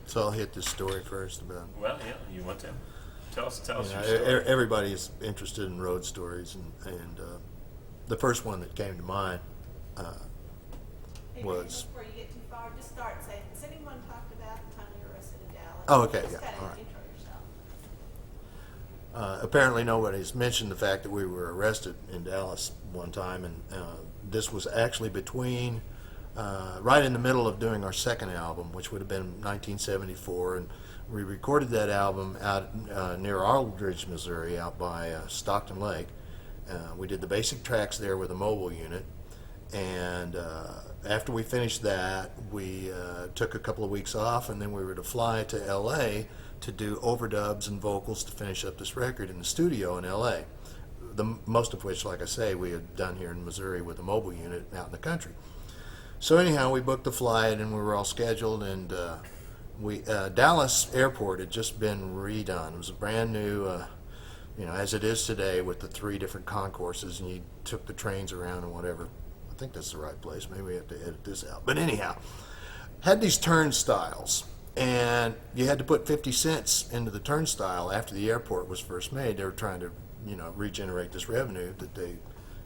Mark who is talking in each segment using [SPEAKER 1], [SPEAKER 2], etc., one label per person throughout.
[SPEAKER 1] So I'll hit this story first about.
[SPEAKER 2] Well, yeah, you want to tell us your
[SPEAKER 1] You know,
[SPEAKER 2] story.
[SPEAKER 1] everybody is interested in road stories, and the first one that came to mind
[SPEAKER 3] Hey,
[SPEAKER 1] was.
[SPEAKER 3] before you get too far, just start saying, has anyone talked about the time you were arrested in Dallas?
[SPEAKER 1] Oh, okay,
[SPEAKER 3] Just
[SPEAKER 1] yeah,
[SPEAKER 3] kind
[SPEAKER 1] all
[SPEAKER 3] of
[SPEAKER 1] right.
[SPEAKER 3] intro yourself.
[SPEAKER 1] Apparently, nobody's mentioned the fact that we were arrested in Dallas one time, and this was actually between, right in the middle of doing our second album, which would have been 1974, and we recorded that album out near Aldridge, Missouri, out by Stockton Lake. We did the basic tracks there with a mobile unit, and after we finished that, we took a couple of weeks off, and then we were to fly to L.A. to do overdubs and vocals to finish up this record in the studio in L.A. Most of which, like I say, we had done here in Missouri with a mobile unit out in the country. So anyhow, we booked the flight, and we were all scheduled, and Dallas Airport had just been redone. It was a brand new, as it is today, with the 3 different concourses, and you took the trains around and whatever. I think that's the right place. Maybe we have to edit this out. But anyhow, had these turnstiles, and you had to put 50 cents into the turnstile after the airport was first made. They were trying to, regenerate this revenue that they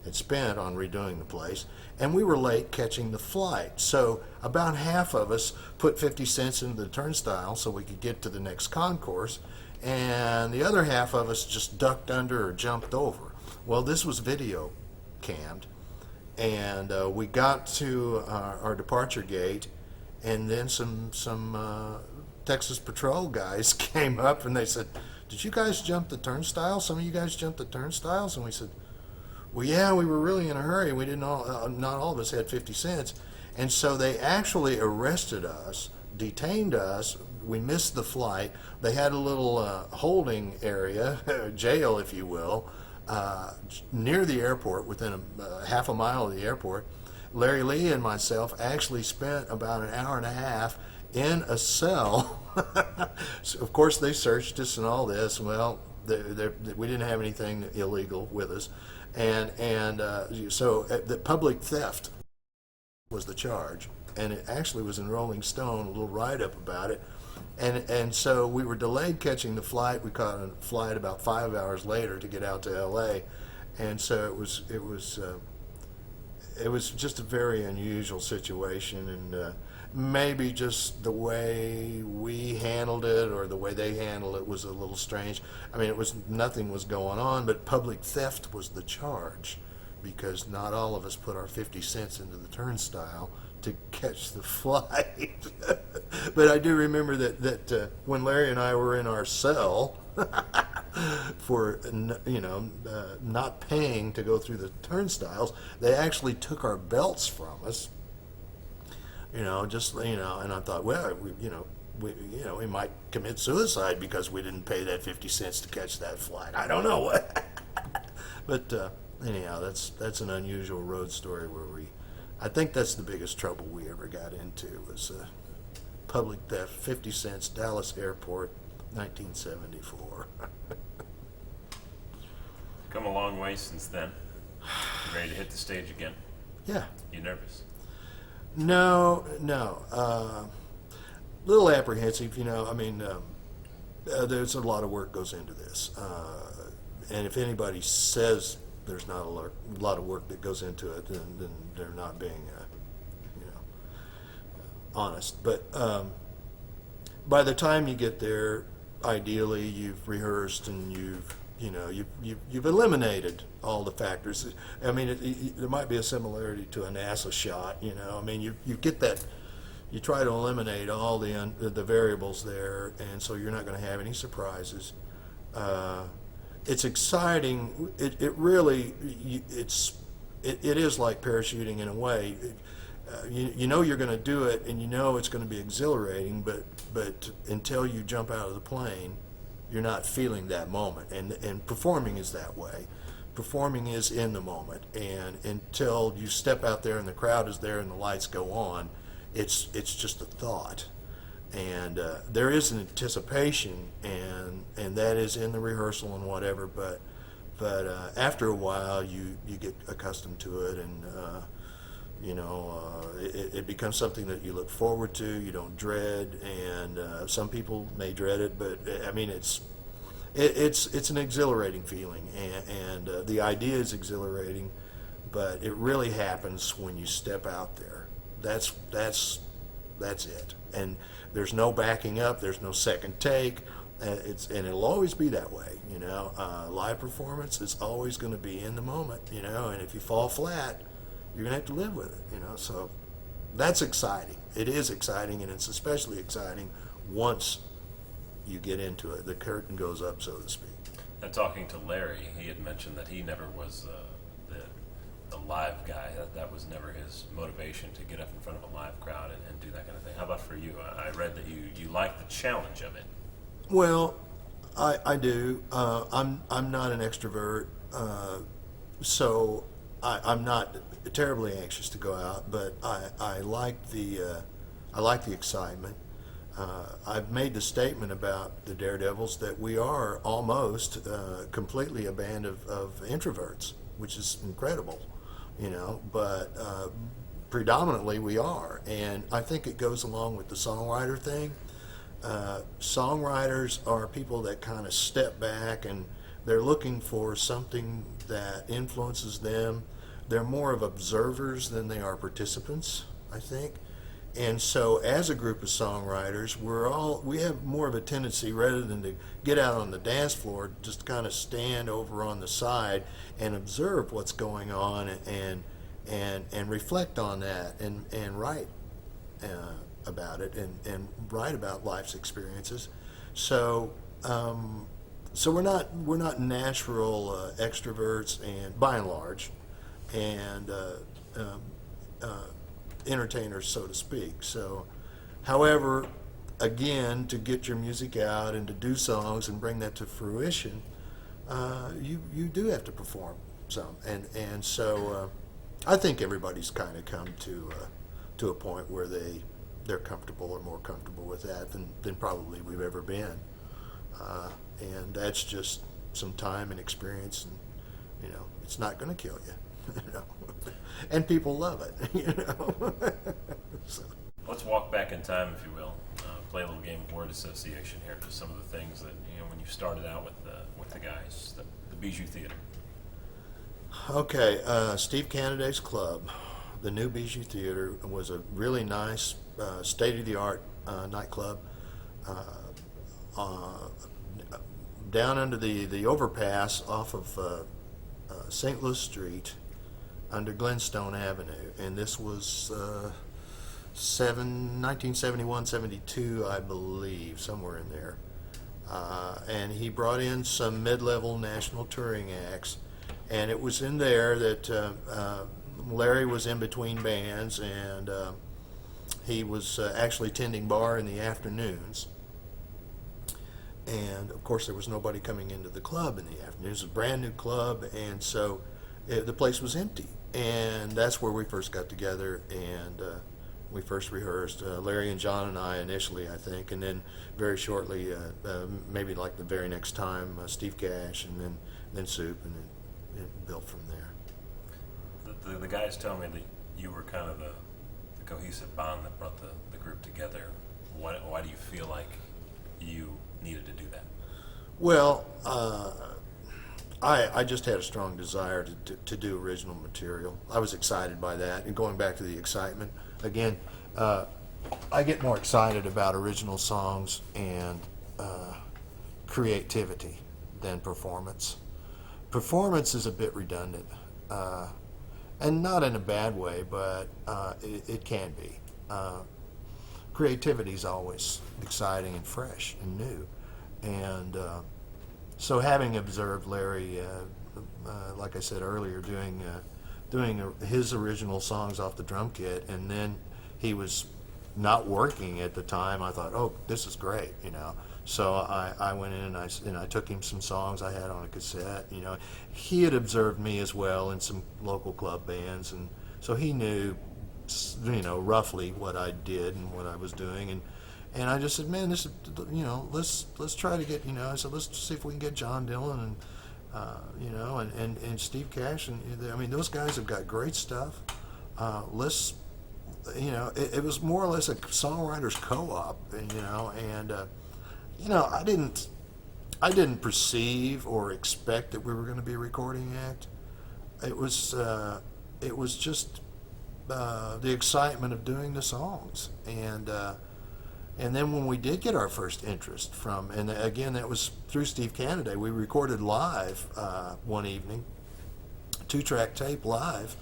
[SPEAKER 1] had spent on redoing the place, and we were late catching the flight. So about half of us put 50 cents into the turnstile so we could get to the next concourse, and the other half of us just ducked under or jumped over. Well, this was video cammed, and we got to our departure gate, and then some Texas Patrol guys came up and they said, "Did you guys jump the turnstile? Some of you guys jumped the turnstiles?" And we said, "Well, yeah, we were really in a hurry. We didn't all, not all of us had 50 cents." And so they actually arrested us, detained us. We missed the flight. They had a little holding area, jail, if you will, near the airport, within half a mile of the airport. Larry Lee and myself actually spent about an hour and a half in a cell. So of course, they searched us and all this. Well, we didn't have anything illegal with us. So the public theft was the charge, and it actually was in Rolling Stone, a little write-up about it. And so we were delayed catching the flight. We caught a flight about 5 hours later to get out to L.A. And so it was just a very unusual situation, and maybe just the way we handled it or the way they handled it was a little strange. I mean, nothing was going on, but public theft was the charge, because not all of us put our 50 cents into the turnstile to catch the flight. But I do remember that when Larry and I were in our cell for not paying to go through the turnstiles, they actually took our belts from us. And I thought, well, we might commit suicide because we didn't pay that 50 cents to catch that flight. I don't know. But anyhow, that's an unusual road story where I think that's the biggest trouble we ever got into, was public theft, 50 cents, Dallas Airport, 1974.
[SPEAKER 2] Come a long way since then. You ready to hit the stage again?
[SPEAKER 1] Yeah.
[SPEAKER 2] You nervous?
[SPEAKER 1] No. Little apprehensive, there's a lot of work goes into this. And if anybody says there's not a lot of work that goes into it, then they're not being, honest. But by the time you get there, ideally you've rehearsed and you've eliminated all the factors. I mean, there might be a similarity to a NASA shot. You get that. You try to eliminate all the variables there, and so you're not going to have any surprises. It's exciting. It is like parachuting in a way. You know you're going to do it, and you know it's going to be exhilarating, but until you jump out of the plane, you're not feeling that moment. And performing is that way. Performing is in the moment, and until you step out there and the crowd is there and the lights go on, it's just a thought. And there is an anticipation, and that is in the rehearsal and whatever. But after a while, you get accustomed to it, and It becomes something that you look forward to. You don't dread, and some people may dread it, but I mean, it's an exhilarating feeling, and the idea is exhilarating, but it really happens when you step out there. That's it, and there's no backing up. There's no second take. And it'll always be that way. Live performance is always going to be in the moment. And if you fall flat, you're going to have to live with it. So that's exciting. It is exciting, and it's especially exciting once you get into it. The curtain goes up, so to speak.
[SPEAKER 2] And talking to Larry, he had mentioned that he never was the live guy. That was never his motivation, to get up in front of a live crowd and do that kind of thing. How about for you? I read that you like the challenge of it.
[SPEAKER 1] Well, I do. I'm not an extrovert, so I'm not terribly anxious to go out. But I like the excitement. I've made the statement about the Daredevils that we are almost completely a band of introverts, which is incredible, But predominantly we are, and I think it goes along with the songwriter thing. Songwriters are people that kind of step back, and they're looking for something that influences them. They're more of observers than they are participants, I think. And so as a group of songwriters, we have more of a tendency, rather than to get out on the dance floor, just to kind of stand over on the side and observe what's going on, and reflect on that, and write about it, and write about life's experiences. So we're not natural extroverts, and by and large, and entertainers, so to speak. So, however, again, to get your music out and to do songs and bring that to fruition, you do have to perform some, and so I think everybody's kind of come to a point where they're comfortable, or more comfortable with that than probably we've ever been, and that's just some time and experience, and it's not going to kill you. And people love it. So.
[SPEAKER 2] Let's walk back in time, if you will. Play a little game of word association here. Just some of the things that when you started out with the guys, the Bijou Theater.
[SPEAKER 1] Okay, Steve Canaday's club, the new Bijou Theater, was a really nice, state-of-the-art nightclub down under the overpass off of St. Louis Street, under Glenstone Avenue, and this was 1971, 72, I believe, somewhere in there. And he brought in some mid-level national touring acts, and it was in there that Larry was in between bands, and he was actually tending bar in the afternoons. And of course, there was nobody coming into the club in the afternoon. It was a brand new club, and so the place was empty. And that's where we first got together, and we first rehearsed, Larry and John and I initially, I think, and then very shortly, maybe like the very next time, Steve Cash, and then Soup, and it built from there.
[SPEAKER 2] The guys tell me that you were kind of the cohesive bond that brought the group together. Why do you feel like you needed to do that?
[SPEAKER 1] Well, I just had a strong desire to do original material. I was excited by that. And going back to the excitement, again, I get more excited about original songs and creativity than performance. Performance is a bit redundant, and not in a bad way, but it can be. Creativity is always exciting and fresh and new. And so having observed Larry, like I said earlier, doing his original songs off the drum kit, and then he was not working at the time, I thought, oh, this is great, So I went in and I took him some songs I had on a cassette. He had observed me as well in some local club bands, and so he knew, roughly what I did and what I was doing, and I just said, man, this is, let's try to get, I said, let's see if we can get John Dillon and Steve Cash, and I mean, those guys have got great stuff. let's, it was more or less a songwriters co-op, and I didn't perceive or expect that we were going to be a recording act. It was just the excitement of doing the songs, and then when we did get our first interest from, and again that was through Steve Canada, we recorded live one evening, 2-track tape live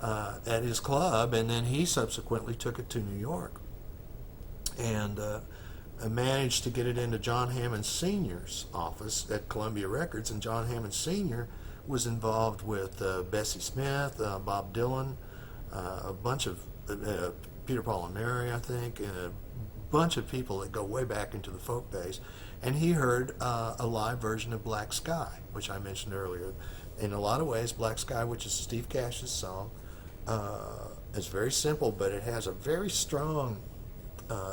[SPEAKER 1] at his club, and then he subsequently took it to New York, and managed to get it into John Hammond Sr.'s office at Columbia Records, and John Hammond Sr. was involved with Bessie Smith, Bob Dylan, a bunch of Peter Paul and Mary, I think, and a bunch of people that go way back into the folk days. And he heard a live version of Black Sky, which I mentioned earlier. In a lot of ways, Black Sky, which is Steve Cash's song, is very simple, but it has a very strong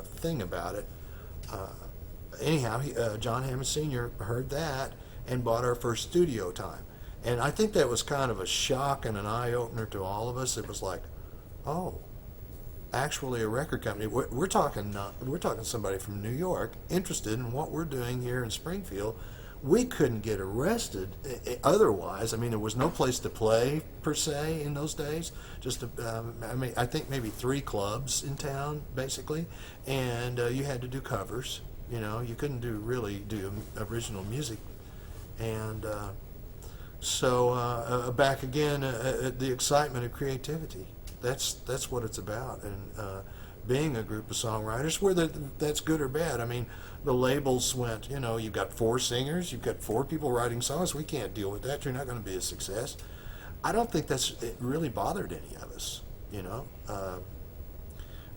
[SPEAKER 1] thing about it. Anyhow, John Hammond Sr. heard that and bought our first studio time. And I think that was kind of a shock and an eye-opener to all of us. It was like, oh, actually a record company. We're talking somebody from New York interested in what we're doing here in Springfield. We couldn't get arrested otherwise. I mean, there was no place to play per se in those days. Just, I think maybe 3 clubs in town, basically, and you had to do covers. You couldn't really do original music, and so back again, the excitement of creativity. That's what it's about, and being a group of songwriters, whether that's good or bad. I mean, the labels went, you've got 4 singers, you've got 4 people writing songs. We can't deal with that. You're not going to be a success. I don't think it really bothered any of us.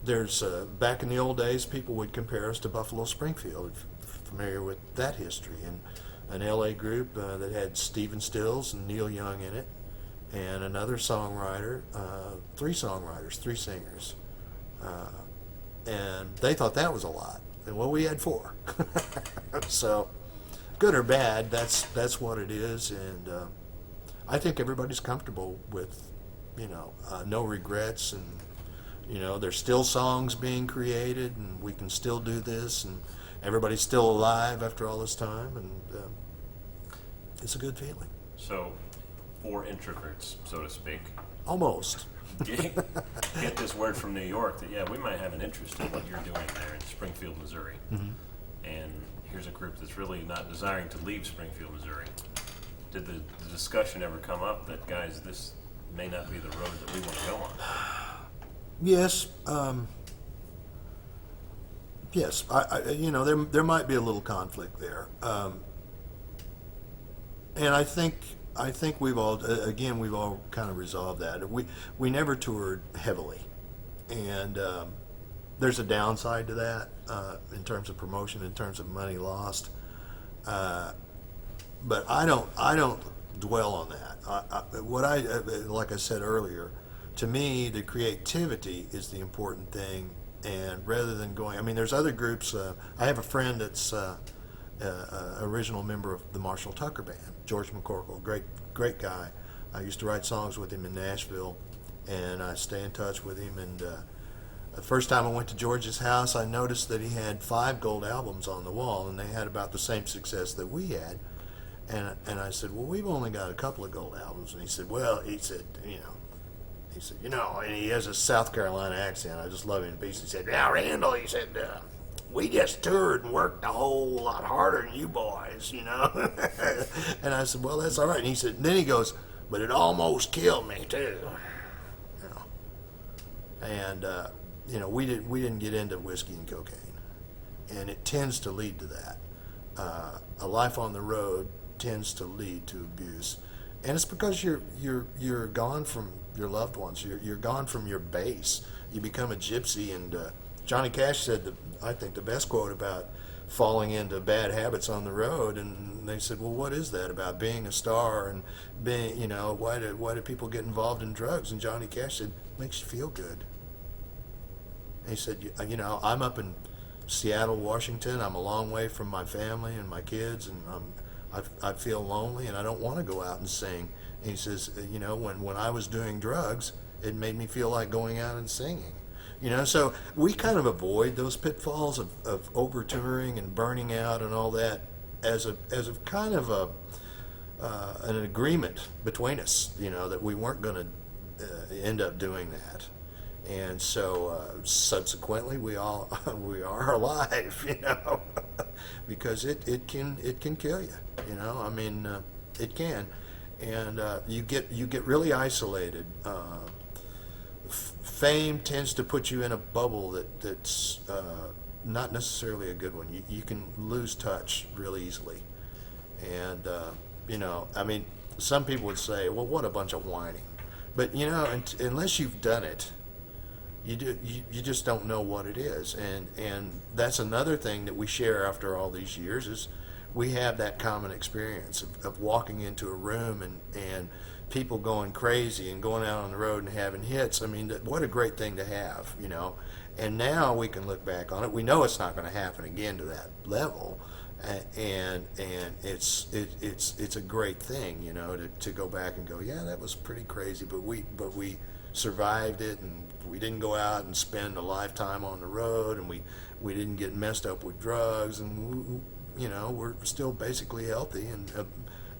[SPEAKER 1] There's back in the old days, people would compare us to Buffalo Springfield. Familiar with that history, and an LA group that had Stephen Stills and Neil Young in it, and another songwriter, 3 songwriters, 3 singers, and they thought that was a lot. And well, we had 4. So, good or bad, that's what it is, and I think everybody's comfortable with, no regrets, and there's still songs being created, and we can still do this, and everybody's still alive after all this time, and it's a good feeling.
[SPEAKER 2] So, 4 introverts, so to speak.
[SPEAKER 1] Almost.
[SPEAKER 2] Get this word from New York that, we might have an interest in what you're doing there in Springfield, Missouri.
[SPEAKER 1] Mm-hmm.
[SPEAKER 2] And here's a group that's really not desiring to leave Springfield, Missouri. Did the discussion ever come up that, guys, this may not be the road that we want to go on?
[SPEAKER 1] Yes. Yes. There might be a little conflict there. And I think we've all kind of resolved that. We never toured heavily, and there's a downside to that in terms of promotion, in terms of money lost. But I don't dwell on that. Like I said earlier, to me, the creativity is the important thing, and rather than going, there's other groups. I have a friend that's original member of the Marshall Tucker Band, George McCorkle, great guy. I used to write songs with him in Nashville, and I stay in touch with him. And the first time I went to George's house, I noticed that he had 5 gold albums on the wall, and they had about the same success that we had. And I said, well, we've only got a couple of gold albums. And he said, and he has a South Carolina accent. I just love him to pieces. He said, now, Randle, he said, we just toured and worked a whole lot harder than you boys, And I said, well, that's all right. And he said, and then he goes, but it almost killed me too. And we didn't get into whiskey and cocaine, and it tends to lead to that. A life on the road tends to lead to abuse, and it's because you're gone from your loved ones. You're gone from your base. You become a gypsy. And Johnny Cash said, I think the best quote about falling into bad habits on the road. And they said, well, what is that about being a star and being, why do people get involved in drugs? And Johnny Cash said, makes you feel good. And he said, I'm up in Seattle, Washington. I'm a long way from my family and my kids, and I feel lonely, and I don't want to go out and sing. And he says, when I was doing drugs, It made me feel like going out and singing. So we kind of avoid those pitfalls of over touring and burning out and all that as a kind of an agreement between us, that we weren't going to end up doing that. And so subsequently we are alive, because it can kill you, I mean, it can, and you get really isolated. Fame tends to put you in a bubble that's not necessarily a good one. You can lose touch real easily, and I mean, some people would say, well, what a bunch of whining, but unless you've done it, you just don't know what it is, and that's another thing that we share after all these years is we have that common experience of walking into a room and people going crazy and going out on the road and having hits. I mean, what a great thing to have, and now we can look back on it. We know it's not going to happen again to that level, and it's a great thing, to go back and go, yeah, that was pretty crazy, but we survived it, and we didn't go out and spend a lifetime on the road, and we didn't get messed up with drugs, and we're still basically healthy and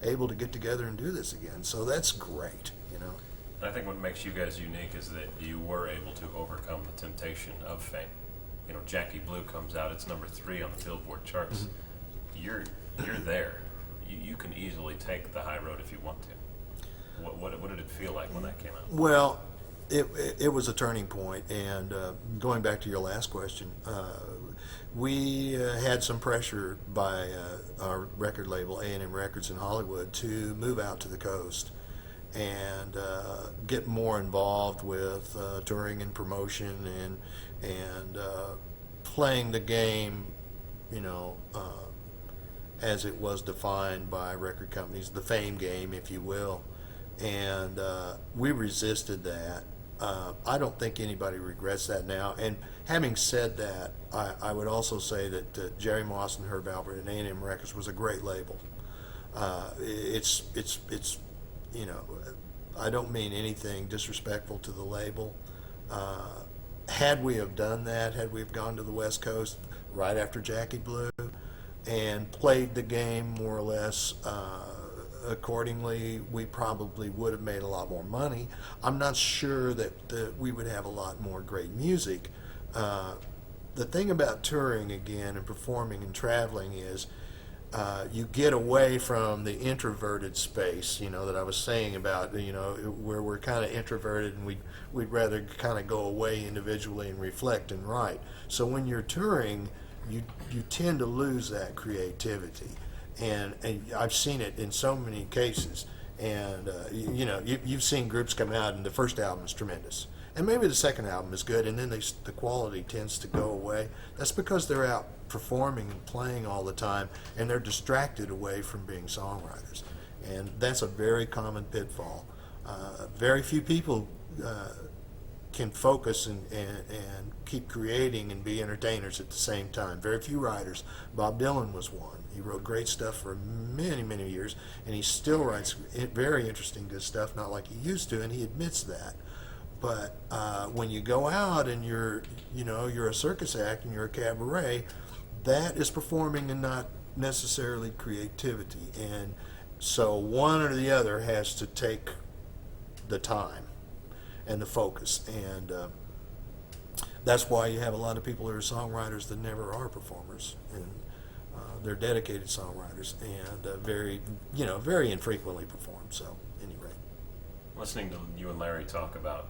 [SPEAKER 1] able to get together and do this again. So that's great,
[SPEAKER 2] I think what makes you guys unique is that you were able to overcome the temptation of fame. Jackie Blue comes out, it's number 3 on the Billboard charts. Mm-hmm. You're there. You can easily take the high road if you want to. What did it feel like when that came out?
[SPEAKER 1] Well, it was a turning point, and going back to your last question, we had some pressure by our record label, A&M Records in Hollywood, to move out to the coast and get more involved with touring and promotion and playing the game, as it was defined by record companies, the fame game, if you will. And we resisted that. I don't think anybody regrets that now. And having said that, I would also say that Jerry Moss and Herb Alpert and A&M Records was a great label. It's I don't mean anything disrespectful to the label. Had we have done that, had we have gone to the West Coast right after Jackie Blue and played the game more or less accordingly, we probably would have made a lot more money. I'm not sure that we would have a lot more great music. The thing about touring again and performing and traveling is you get away from the introverted space, that I was saying about, where we're kind of introverted and we'd rather kind of go away individually and reflect and write. So when you're touring, you tend to lose that creativity. And I've seen it in so many cases. And, you've seen groups come out and the first album is tremendous. And maybe the second album is good, and then the quality tends to go away. That's because they're out performing and playing all the time, and they're distracted away from being songwriters. And that's a very common pitfall. Very few people can focus and keep creating and be entertainers at the same time. Very few writers. Bob Dylan was one. He wrote great stuff for many, many years, and he still writes very interesting, good stuff, not like he used to, and he admits that. But when you go out and you're a circus act and you're a cabaret, that is performing and not necessarily creativity. And so one or the other has to take the time and the focus. And that's why you have a lot of people who are songwriters that never are performers. And they're dedicated songwriters and very infrequently perform. So, anyway.
[SPEAKER 2] Listening to you and Larry talk about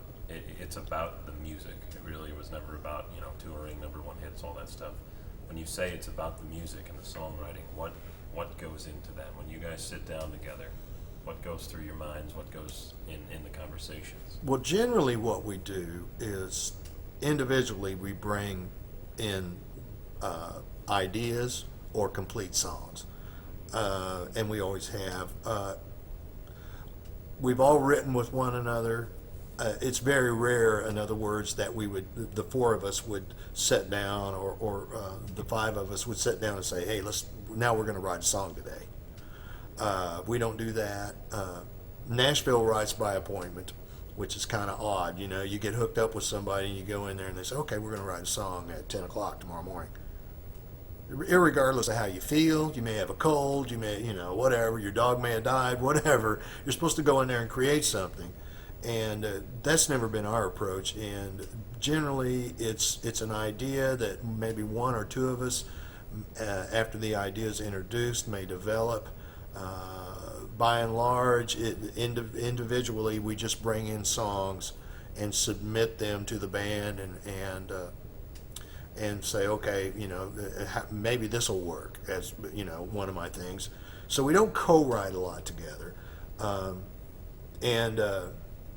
[SPEAKER 2] it's about the music. It really was never about touring, number 1 hits, all that stuff. When you say it's about the music and the songwriting, what goes into that? When you guys sit down together, what goes through your minds? What goes in the conversations?
[SPEAKER 1] Well, generally what we do is individually we bring in ideas or complete songs, and we always have. We've all written with one another. It's very rare, in other words, that the 4 of us would sit down, or the 5 of us would sit down and say, "Hey, now we're going to write a song today." We don't do that. Nashville writes by appointment, which is kind of odd. You know, you get hooked up with somebody and you go in there and they say, okay, we're going to write a song at 10 o'clock tomorrow morning. Irregardless of how you feel, you may have a cold, you may, whatever, your dog may have died, whatever, you're supposed to go in there and create something. And that's never been our approach. And generally, it's an idea that maybe one or two of us, after the idea is introduced, may develop. By and large, individually, we just bring in songs and submit them to the band and say, okay, maybe this will work, as one of my things. So we don't co-write a lot together. And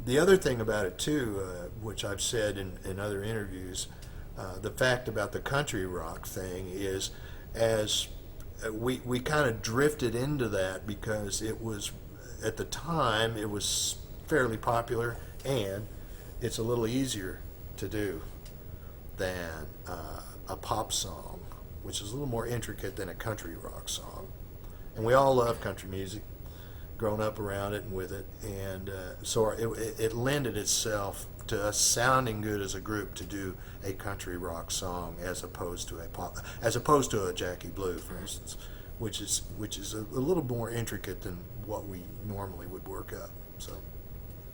[SPEAKER 1] the other thing about it too, which I've said in other interviews, the fact about the country rock thing is, as we kind of drifted into that because it was, at the time, it was fairly popular, and it's a little easier to do than a pop song, which is a little more intricate than a country rock song. And we all love country music, grown up around it and with it, and so it lended itself to us sounding good as a group to do a country rock song as opposed to a Jackie Blue, for instance, which is a little more intricate than what we normally would work up. So.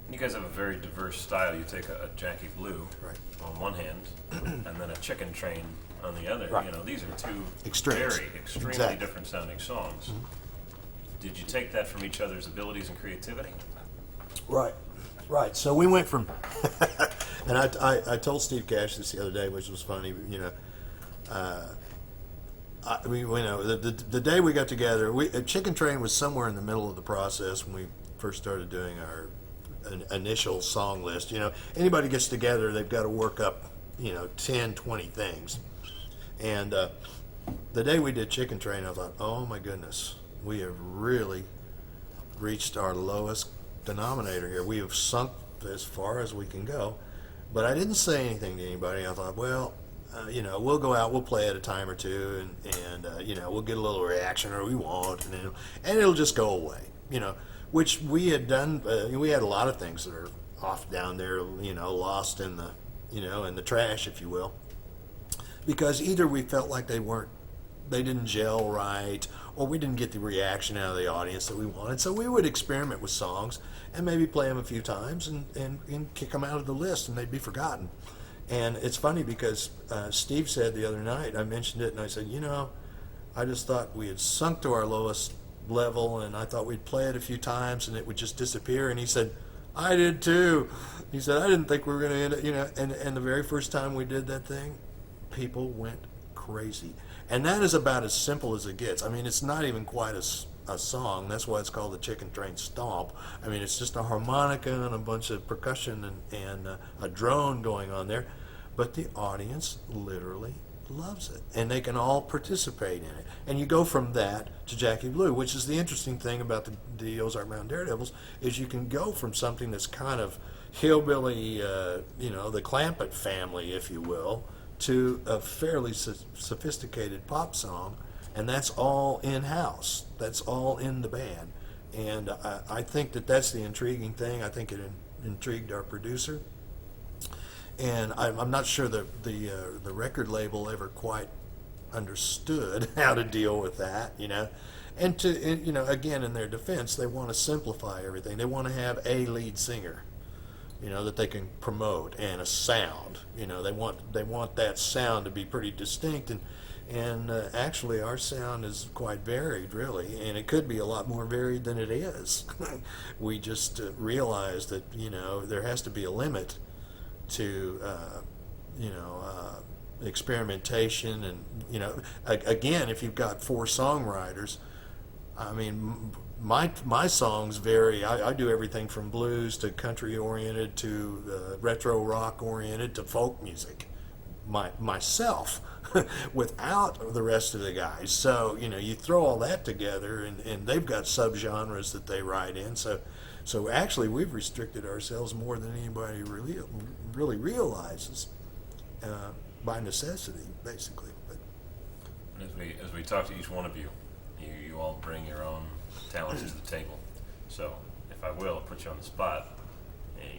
[SPEAKER 2] You guys have a very diverse style. You take a Jackie Blue
[SPEAKER 1] Right.
[SPEAKER 2] on one hand, and then a Chicken Train on the other.
[SPEAKER 1] Right.
[SPEAKER 2] These are two
[SPEAKER 1] Extremes.
[SPEAKER 2] very extremely
[SPEAKER 1] Exactly.
[SPEAKER 2] different sounding songs. Did you take that from each other's abilities and creativity?
[SPEAKER 1] Right. So we went from, and I told Steve Cash this the other day, which was funny. The day we got together, Chicken Train was somewhere in the middle of the process when we first started doing our initial song list. Anybody gets together, they've got to work up 10, 20 things. And the day we did Chicken Train, I thought, oh my goodness, we have really reached our lowest denominator here. We have sunk as far as we can go. But I didn't say anything to anybody. I thought, well, we'll go out, we'll play it a time or two, and we'll get a little reaction, or we won't, and it'll just go away. Which we had done. We had a lot of things that are off down there, lost in the, in the trash, if you will, because either we felt like they didn't gel right, or we didn't get the reaction out of the audience that we wanted. So we would experiment with songs and maybe play them a few times and kick them out of the list, and they'd be forgotten. And it's funny because Steve said the other night, I mentioned it, and I said, I just thought we had sunk to our lowest level, and I thought we'd play it a few times and it would just disappear. And he said, I did too. He said, I didn't think we were going to end up, and the very first time we did that thing, people went crazy. And that is about as simple as it gets. I mean, it's not even quite a song. That's why it's called the Chicken Train Stomp. I mean, it's just a harmonica and a bunch of percussion and a drone going on there. But the audience literally loves it, and they can all participate in it. And you go from that to Jackie Blue, which is the interesting thing about the Ozark Mountain Daredevils, is you can go from something that's kind of hillbilly, the Clampett family, if you will, to a fairly sophisticated pop song, and that's all in-house. That's all in the band. And I think that's the intriguing thing. I think it intrigued our producer. And I'm not sure the record label ever quite understood how to deal with that, And again, in their defense, they want to simplify everything. They want to have a lead singer, that they can promote, and a sound. They want that sound to be pretty distinct, and actually our sound is quite varied, really, and it could be a lot more varied than it is. We just realized that there has to be a limit to experimentation, and again, if you've got 4 songwriters, I mean, my songs vary. I do everything from blues to country oriented to retro rock oriented to folk music myself without the rest of the guys. So you throw all that together, and they've got subgenres that they write in. So actually, we've restricted ourselves more than anybody really realizes, by necessity, basically. But
[SPEAKER 2] as we talk to each one of you, you all bring your own talents to the table. So if I will, I'll put you on the spot,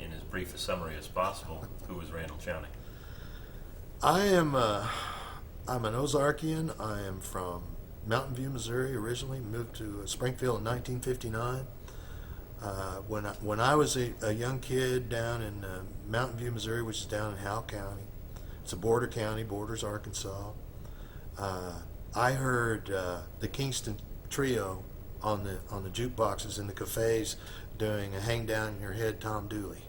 [SPEAKER 2] in as brief a summary as possible, who was Randle Chowning?
[SPEAKER 1] I'm an Ozarkian. I am from Mountain View, Missouri originally, moved to Springfield in 1959. When I was a young kid down in Mountain View, Missouri, which is down in Howell County, it's a border county, borders Arkansas. I heard the Kingston Trio on the jukeboxes in the cafes doing a "Hang Down Your Head, Tom Dooley,"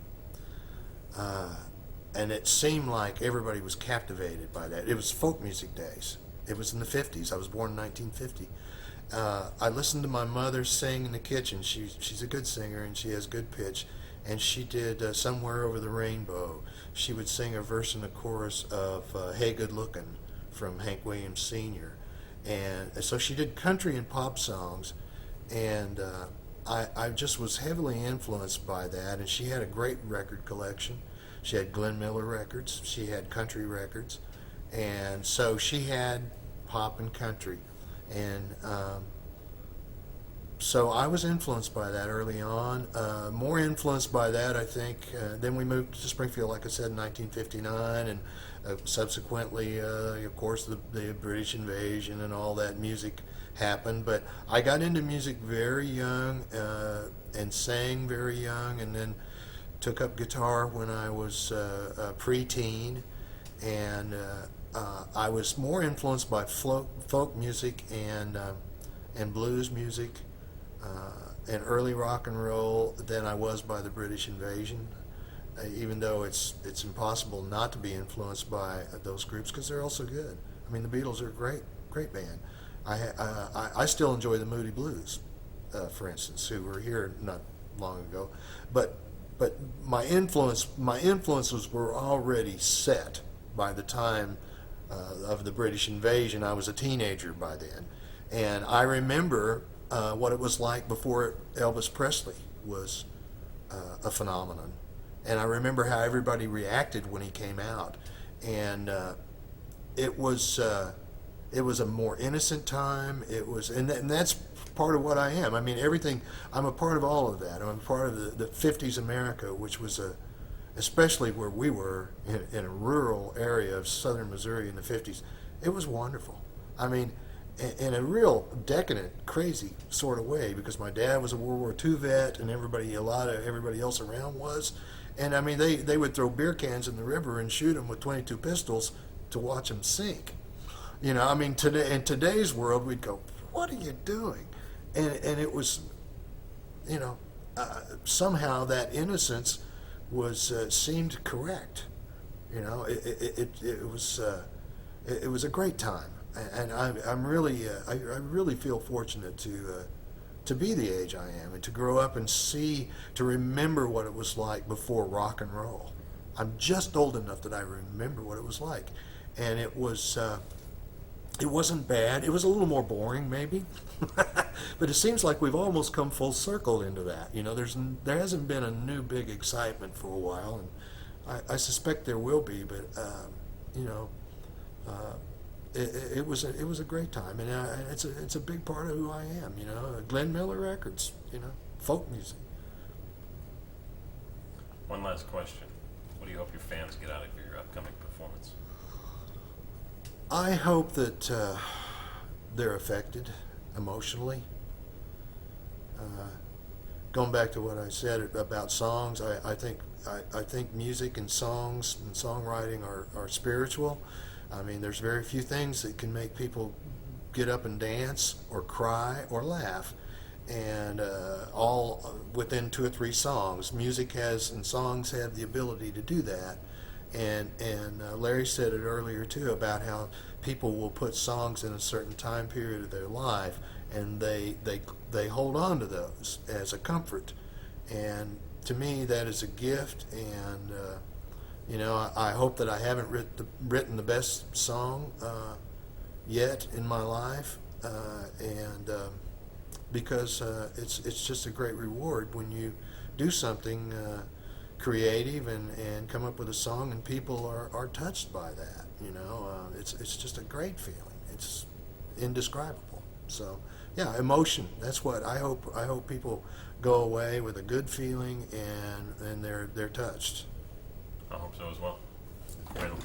[SPEAKER 1] and it seemed like everybody was captivated by that. It was folk music days. It was in the 50s. I was born in 1950. I listened to my mother sing in the kitchen. She's a good singer and she has good pitch. And she did "Somewhere Over the Rainbow." She would sing a verse and a chorus of "Hey Good Lookin'" from Hank Williams Sr. And so she did country and pop songs. And I just was heavily influenced by that. And she had a great record collection. She had Glenn Miller records. She had country records. And so she had pop and country. And so I was influenced by that early on. More influenced by that, I think. Then we moved to Springfield, like I said, in 1959, and subsequently, of course, the British invasion and all that music happened. But I got into music very young and sang very young, and then took up guitar when I was a preteen, and I was more influenced by folk music and blues music and early rock and roll than I was by the British invasion. Even though it's impossible not to be influenced by those groups because they're also good. I mean, the Beatles are a great band. I still enjoy the Moody Blues, for instance, who were here not long ago, but my influences were already set by the time of the British invasion. I was a teenager by then, and I remember what it was like before Elvis Presley was a phenomenon, and I remember how everybody reacted when he came out, and it was a more innocent time. It was, and that's part of what I am. I mean, everything. I'm a part of all of that. I'm a part of the 50s America, which was especially where we were in a rural area of southern Missouri in the 50s. It was wonderful. I mean, in a real decadent, crazy sort of way, because my dad was a World War II vet, and a lot of everybody else around was. And I mean, they would throw beer cans in the river and shoot them with 22 pistols to watch them sink. You know, I mean, today in today's world, we'd go, "What are you doing?" And it was, you know, somehow that innocence was seemed correct. You know, it was a great time, and I really feel fortunate to be the age I am and to grow up and to remember what it was like before rock and roll. I'm just old enough that I remember what it was like, and it wasn't bad. It was a little more boring, maybe, but it seems like we've almost come full circle into that. You know, there hasn't been a new big excitement for a while, and I suspect there will be. But you know, it was a great time, and it's a big part of who I am. You know, Glenn Miller records. You know, folk music.
[SPEAKER 2] One last question: what do you hope your fans get out of your upcoming performance?
[SPEAKER 1] I hope that they're affected emotionally. Going back to what I said about songs, I think music and songs and songwriting are spiritual. I mean, there's very few things that can make people get up and dance or cry or laugh, and all within 2 or 3 songs. Music and songs have the ability to do that. And Larry said it earlier too about how people will put songs in a certain time period of their life, and they hold on to those as a comfort. And to me, that is a gift. And you know, I hope that I haven't written the best song yet in my life, and because it's just a great reward when you do something creative and come up with a song and people are touched by that. You know, it's just a great feeling. It's indescribable. So Yeah, emotion. That's what I hope. I hope people go away with a good feeling and they're touched.
[SPEAKER 2] I hope so as well. Randle,